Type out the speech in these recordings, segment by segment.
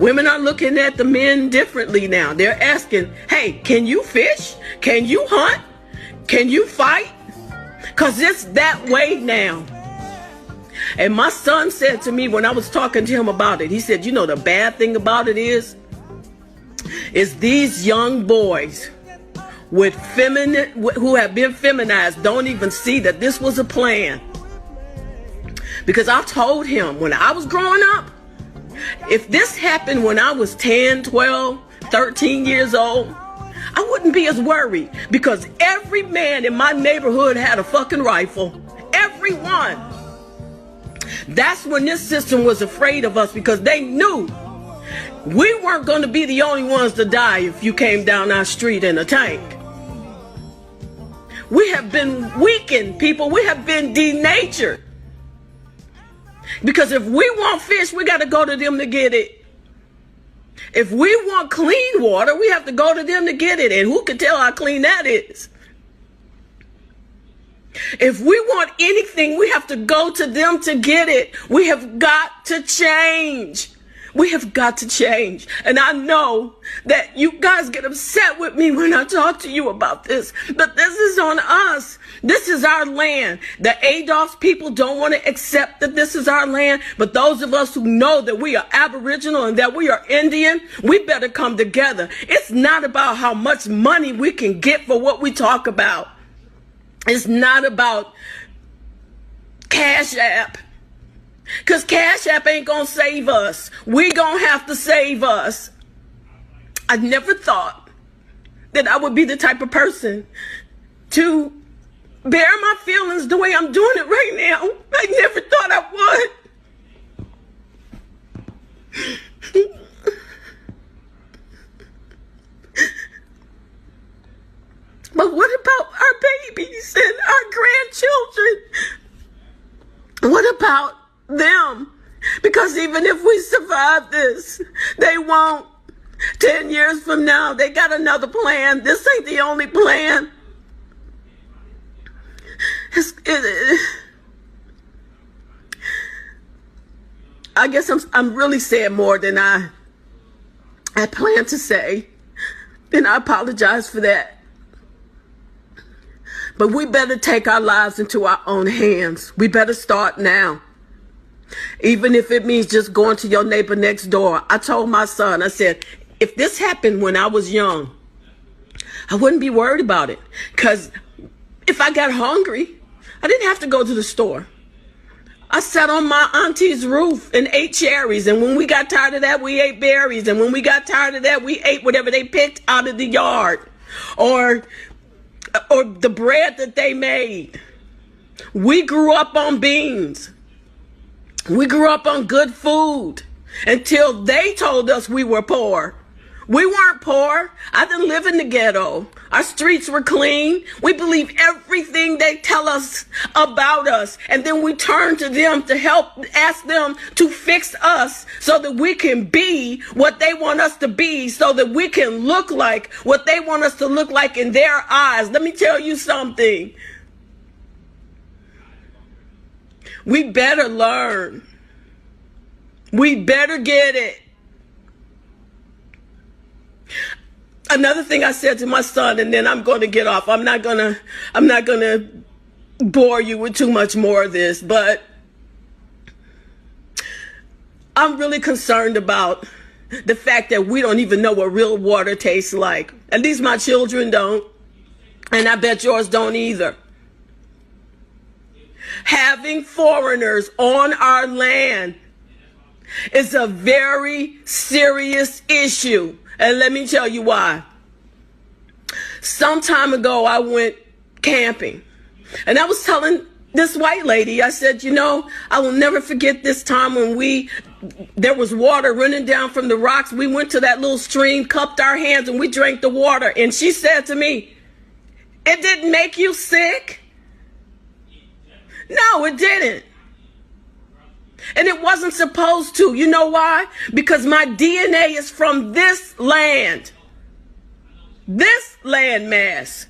Women are looking at the men differently now. They're asking, hey, can you fish? Can you hunt? Can you fight? Because it's that way now. And my son said to me when I was talking to him about it, he said, you know, the bad thing about it is these young boys with who have been feminized don't even see that this was a plan. Because I told him when I was growing up, if this happened when I was 10, 12, 13 years old, I wouldn't be as worried, because every man in my neighborhood had a fucking rifle. Everyone. That's when this system was afraid of us, because they knew we weren't going to be the only ones to die if you came down our street in a tank. We have been weakened, people. We have been denatured. Because if we want fish, we got to go to them to get it. If we want clean water, we have to go to them to get it. And who can tell how clean that is? If we want anything, we have to go to them to get it. We have got to change. We have got to change. And I know that you guys get upset with me when I talk to you about this, but this is on us. This is our land. The ADOS people don't want to accept that this is our land, but those of us who know that we are Aboriginal and that we are Indian, we better come together. It's not about how much money we can get for what we talk about. It's not about Cash App. Because Cash App ain't going to save us. We going to have to save us. I never thought that I would be the type of person to bear my feelings the way I'm doing it right now. I never thought I would. But what about our babies and our grandchildren? What about them? Because even if we survive this, they won't. 10 years from now, they got another plan. This ain't the only plan. I guess I'm really saying more than I plan to say, and I apologize for that. But we better take our lives into our own hands. We better start now. Even if it means just going to your neighbor next door. I told my son, I said, if this happened when I was young, I wouldn't be worried about it. Because if I got hungry, I didn't have to go to the store. I sat on my auntie's roof and ate cherries. And when we got tired of that, we ate berries. And when we got tired of that, we ate whatever they picked out of the yard. Or the bread that they made. We grew up on beans. We grew up on good food until they told us we were poor. We weren't poor. I didn't live in the ghetto. Our streets were clean. We believe everything they tell us about us. And then we turn to them to help, ask them to fix us so that we can be what they want us to be, so that we can look like what they want us to look like in their eyes. Let me tell you something. We better learn. We better get it. Another thing I said to my son, and then I'm going to get off. I'm not going to bore you with too much more of this, but I'm really concerned about the fact that we don't even know what real water tastes like. At least my children don't, and I bet yours don't either. Having foreigners on our land is a very serious issue. And let me tell you why. Some time ago, I went camping. And I was telling this white lady, I said, you know, I will never forget this time when there was water running down from the rocks. We went to that little stream, cupped our hands, and we drank the water. And she said to me, it didn't make you sick? No, it didn't. And it wasn't supposed to. You know why? Because my DNA is from this land. This landmass.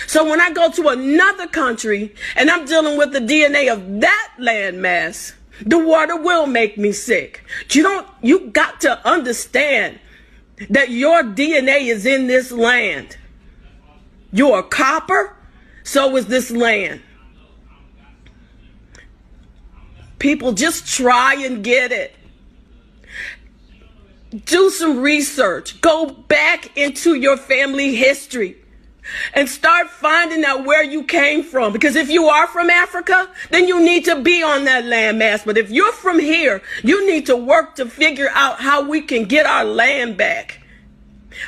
So when I go to another country and I'm dealing with the DNA of that landmass, The water will make me sick. You got to understand that your DNA is in this land. You're a copper, so is this land. People, just try and get it. Do some research. Go back into your family history and start finding out where you came from. Because if you are from Africa, then you need to be on that landmass. But if you're from here, you need to work to figure out how we can get our land back,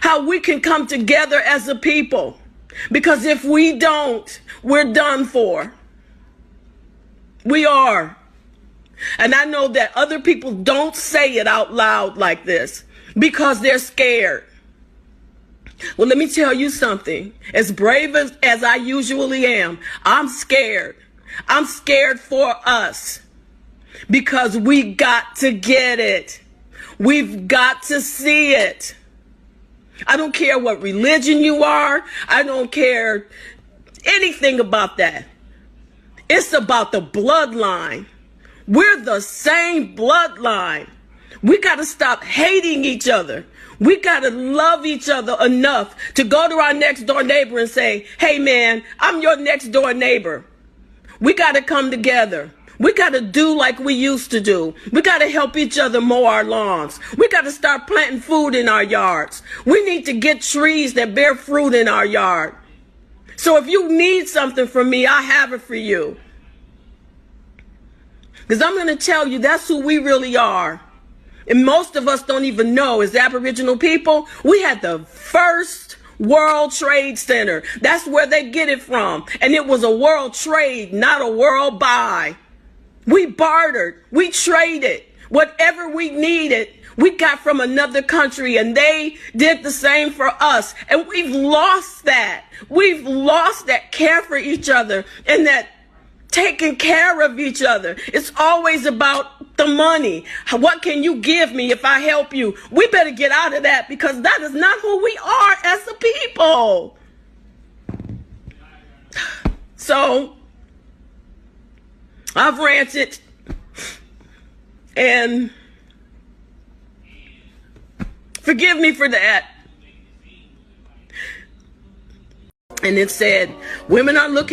how we can come together as a people. Because if we don't, we're done for. We are. And I know that other people don't say it out loud like this because they're scared. Well, let me tell you something. As brave as I usually am, I'm scared. I'm scared for us because we got to get it. We've got to see it. I don't care what religion you are. I don't care anything about that. It's about the bloodline. We're the same bloodline. We got to stop hating each other. We got to love each other enough to go to our next door neighbor and say, hey man, I'm your next door neighbor. We got to come together. We got to do like we used to do. We got to help each other mow our lawns. We got to start planting food in our yards. We need to get trees that bear fruit in our yard. So if you need something from me, I have it for you. Because I'm going to tell you, that's who we really are. And most of us don't even know, as Aboriginal people, we had the first World Trade Center. That's where they get it from. And it was a world trade, not a world buy. We bartered. We traded. Whatever we needed, we got from another country, and they did the same for us. And we've lost that. We've lost that care for each other and that taking care of each other. It's always about the money. What can you give me if I help you? We better get out of that because that is not who we are as a people. So I've ranted, and forgive me for that. And it said, women are looking